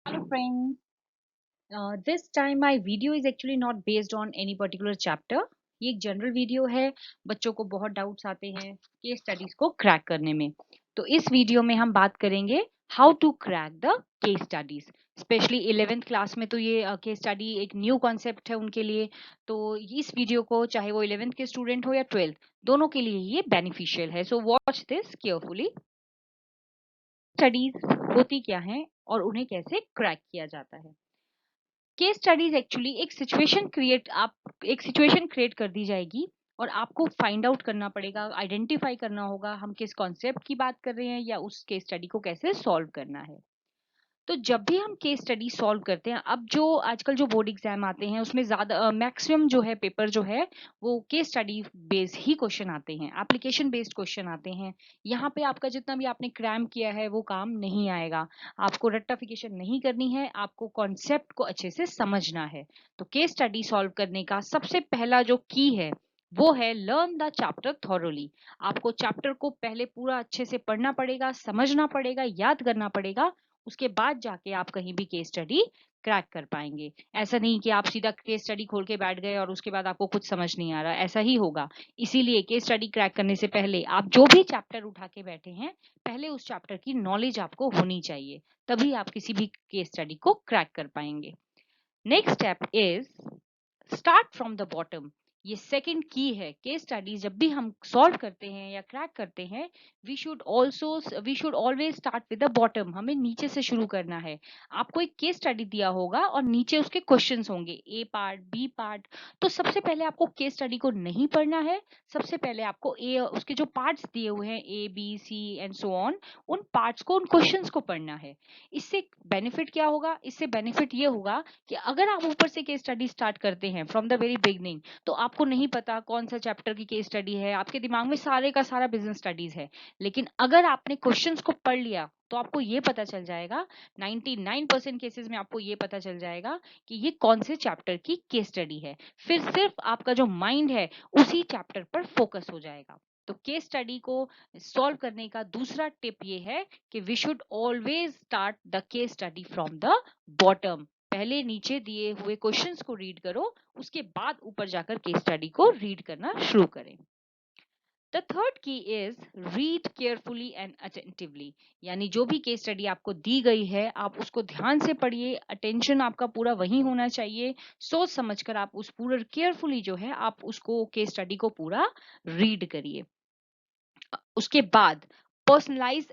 Hello friends. This time my video is actually not based on any particular chapter. ये एक general video है। बच्चों को बहुत डाउट्स आते हैं केस स्टडीज को क्रैक करने में। तो इस वीडियो में हम बात करेंगे how to crack the case studies. Specially 11th class में तो ये केस स्टडी एक न्यू कॉन्सेप्ट है उनके लिए। तो इस वीडियो को चाहे वो 11th के स्टूडेंट हो या 12th, दोनों के लिए ये बेनिफिशियल है। So watch this carefully. Studies होती क्या हैं और उन्हें कैसे क्रैक किया जाता है। केस स्टडीज एक्चुअली एक सिचुएशन क्रिएट कर दी जाएगी और आपको फाइंड आउट करना पड़ेगा, आइडेंटिफाई करना होगा हम किस कॉन्सेप्ट की बात कर रहे हैं या उस केस स्टडी को कैसे सॉल्व करना है। तो जब भी हम केस स्टडी सॉल्व करते हैं, अब जो आजकल जो बोर्ड एग्जाम आते हैं उसमें ज्यादा मैक्सिमम जो है पेपर जो है वो केस स्टडी बेस्ड ही क्वेश्चन आते हैं, एप्लीकेशन बेस्ड क्वेश्चन आते हैं। यहाँ पे आपका जितना भी आपने क्रैम किया है वो काम नहीं आएगा। आपको रट्टाफिकेशन नहीं करनी है, आपको कॉन्सेप्ट को अच्छे से समझना है। तो केस स्टडी सॉल्व करने का सबसे पहला जो की है वो है लर्न द चैप्टर थॉरोली। आपको चैप्टर को पहले पूरा अच्छे से पढ़ना पड़ेगा, समझना पड़ेगा, याद करना पड़ेगा। उसके बाद जाके आप कहीं भी केस स्टडी क्रैक कर पाएंगे। ऐसा नहीं कि आप सीधा केस स्टडी खोल के बैठ गए और उसके बाद आपको कुछ समझ नहीं आ रहा, ऐसा ही होगा। इसीलिए केस स्टडी क्रैक करने से पहले आप जो भी चैप्टर उठा के बैठे हैं, पहले उस चैप्टर की नॉलेज आपको होनी चाहिए, तभी आप किसी भी केस स्टडी को क्रैक कर पाएंगे। Next step is start from the bottom. ये सेकंड की है। केस स्टडीज जब भी हम सॉल्व करते हैं या क्रैक करते हैं, we should always start with the bottom. हमें नीचे से शुरू करना है। आपको एक केस स्टडी दिया होगा और नीचे उसके क्वेश्चंस होंगे, ए पार्ट, बी पार्ट। तो सबसे पहले आपको केस स्टडी को नहीं पढ़ना है। सबसे पहले आपको ए उसके जो पार्ट्स दिए हुए हैं, A B C and so on, उन पार्ट्स को, उन क्वेश्चंस को पढ़ना है। इससे बेनिफिट क्या होगा? इससे बेनिफिट ये होगा कि अगर आप ऊपर से केस स्टडी स्टार्ट करते हैं फ्रॉम द वेरी बिगनिंग, तो आपको नहीं पता कौन सा चैप्टर की केस स्टडी है, आपके दिमाग में सारे का सारा बिजनेस स्टडीज है। लेकिन अगर आपने क्वेश्चंस को पढ़ लिया तो आपको ये पता चल जाएगा, 99% केसेस में आपको ये पता चल जाएगा कि ये कौन से चैप्टर की केस स्टडी है। फिर सिर्फ आपका जो माइंड है उसी चैप्टर पर फोकस हो जाएगा। तो केस स्टडी को सॉल्व करने का दूसरा टिप ये है कि we should always start the case study from the bottom. पहले नीचे दिए हुए क्वेश्चंस को रीड करो, उसके बाद ऊपर जाकर केस स्टडी को रीड करना शुरू करें। द थर्ड की is read carefully and attentively. यानी जो भी केस स्टडी आपको दी गई है आप उसको ध्यान से पढ़िए, अटेंशन आपका पूरा वही होना चाहिए। सोच समझकर आप उस पूरा केयरफुली जो है आप उसको केस स्टडी को पूरा रीड करिए। उसके बाद पर्सनलाइज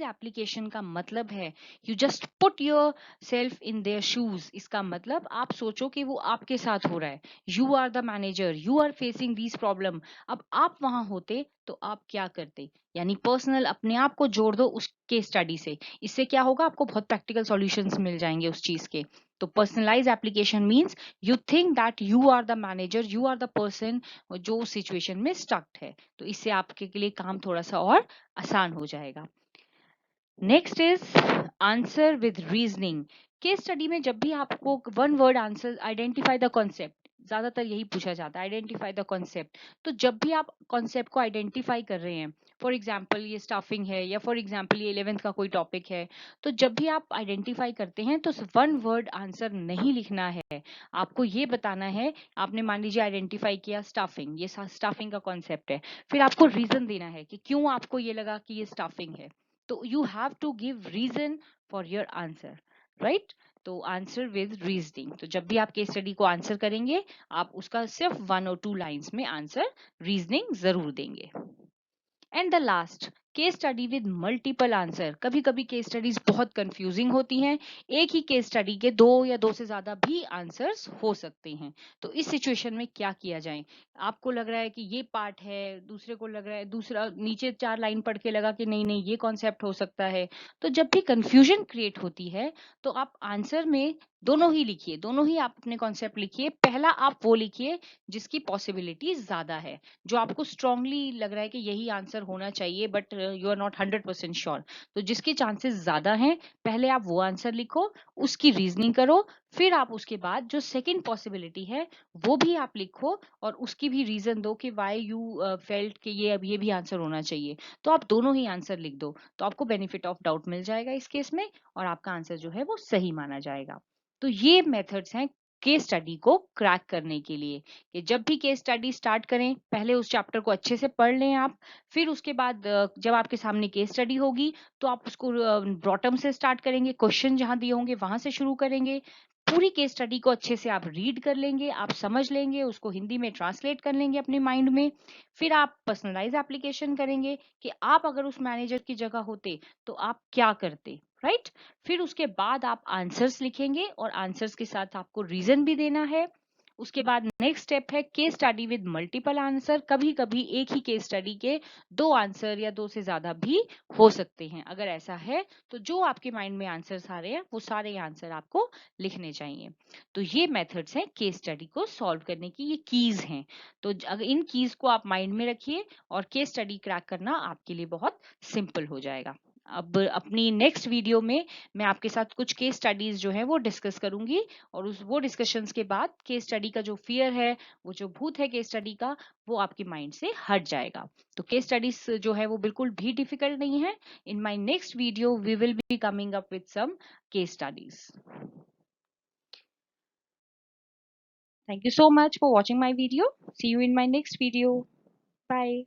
एप्लीकेशन का मतलब है you just put your self in their shoes. इसका मतलब आप सोचो कि वो आपके साथ हो रहा है, you are the manager, you are facing this problem. अब आप वहां होते तो आप क्या करते? यानी पर्सनल अपने आप को जोड़ दो उसके स्टडी से। इससे क्या होगा? आपको बहुत प्रैक्टिकल सॉल्यूशंस मिल जाएंगे उस चीज के। तो personalise application means you think that you are the manager, you are the person जो उस सिचुएशन में स्टक है। तो इससे आपके लिए काम थोड़ा सा और आसान हो जाएगा। Next is answer with reasoning. Case study में जब भी आपको one word answer, identify the concept, ज्यादातर यही पूछा जाता है, आइडेंटिफाई द कॉन्सेप्ट। तो जब भी आप कॉन्सेप्ट को आइडेंटिफाई कर रहे हैं, फॉर एग्जाम्पल ये स्टाफिंग है या फॉर एग्जाम्पल ये 11th का कोई टॉपिक है, तो जब भी आप आइडेंटिफाई करते हैं तो वन वर्ड आंसर नहीं लिखना है। आपको ये बताना है, आपने मान लीजिए आइडेंटिफाई किया स्टाफिंग, ये स्टाफिंग का कॉन्सेप्ट है, फिर आपको रीजन देना है कि क्यों आपको ये लगा कि ये स्टाफिंग है। तो you have to give reason for your answer, right? तो आंसर विद रीजनिंग। तो जब भी आप केस स्टडी को आंसर करेंगे, आप उसका सिर्फ 1 और 2 लाइंस में आंसर रीजनिंग जरूर देंगे। And the last, case study with multiple answer. कभी कभी केस स्टडीज बहुत कंफ्यूजिंग होती हैं। एक ही केस स्टडी के 2 या 2 से ज्यादा भी आंसर्स हो सकते हैं। तो इस सिचुएशन में क्या किया जाए? आपको लग रहा है कि ये पार्ट है, दूसरे को लग रहा है दूसरा, नीचे 4 लाइन पढ़ के लगा कि नहीं नहीं ये कॉन्सेप्ट हो सकता है। तो जब भी कंफ्यूजन क्रिएट होती है तो आप आंसर में दोनों ही लिखिए, दोनों ही आप अपने कॉन्सेप्ट लिखिए। पहला आप वो लिखिए जिसकी पॉसिबिलिटी ज़्यादा है, जो आपको स्ट्रांगली लग रहा है कि यही आंसर होना चाहिए, but you are not 100% sure. तो जिसके चांसेस ज़्यादा हैं, पहले आप वो आंसर लिखो, उसकी रीजनिंग करो, फिर आप उसके बाद जो सेकंड पॉसिबिलिटी है वो भी आप लिखो और उसकी भी रीजन दो कि व्हाई यू फेल्ट कि ये अब ये भी आंसर होना चाहिए। तो आप दोनों ही आंसर लिख दो, तो आपको बेनिफिट ऑफ डाउट मिल जाएगा इस केस में, और आपका आंसर जो है वो सही माना जाएगा। तो ये मेथड्स हैं केस स्टडी को क्रैक करने के लिए, कि जब भी केस स्टडी स्टार्ट करें, पहले उस चैप्टर को अच्छे से पढ़ लें आप, फिर उसके बाद जब आपके सामने केस स्टडी होगी तो आप उसको बॉटम से स्टार्ट करेंगे, क्वेश्चन जहां दिए होंगे वहां से शुरू करेंगे, पूरी केस स्टडी को अच्छे से आप रीड कर लेंगे, आप समझ लेंगे, उसको हिंदी में ट्रांसलेट कर लेंगे अपने माइंड में, फिर आप पर्सनलाइज एप्लीकेशन करेंगे कि आप अगर उस मैनेजर की जगह होते तो आप क्या करते, राइट। फिर उसके बाद आप आंसर्स लिखेंगे और आंसर्स के साथ आपको रीजन भी देना है। उसके बाद नेक्स्ट स्टेप है case study with multiple answer. कभी कभी एक ही केस स्टडी के दो आंसर या दो से ज्यादा भी हो सकते हैं। अगर ऐसा है तो जो आपके माइंड में आंसर्स आ रहे हैं वो सारे आंसर आपको लिखने चाहिए। तो ये मेथड्स हैं केस स्टडी को सॉल्व करने की, ये कीज हैं। तो अगर इन कीज को आप माइंड में रखिए और केस स्टडी क्रैक करना आपके लिए बहुत सिंपल हो जाएगा। अब अपनी नेक्स्ट वीडियो में मैं आपके साथ कुछ केस स्टडीज जो है वो डिस्कस करूंगी, और वो डिस्कशंस के बाद केस स्टडी का जो फियर है, वो जो भूत है केस स्टडी का, वो आपके माइंड से हट जाएगा। तो केस स्टडीज जो है वो बिल्कुल भी डिफिकल्ट नहीं है। In my next video we will be coming up with some case studies. Thank you so much for watching my video. See you in my next video. Bye.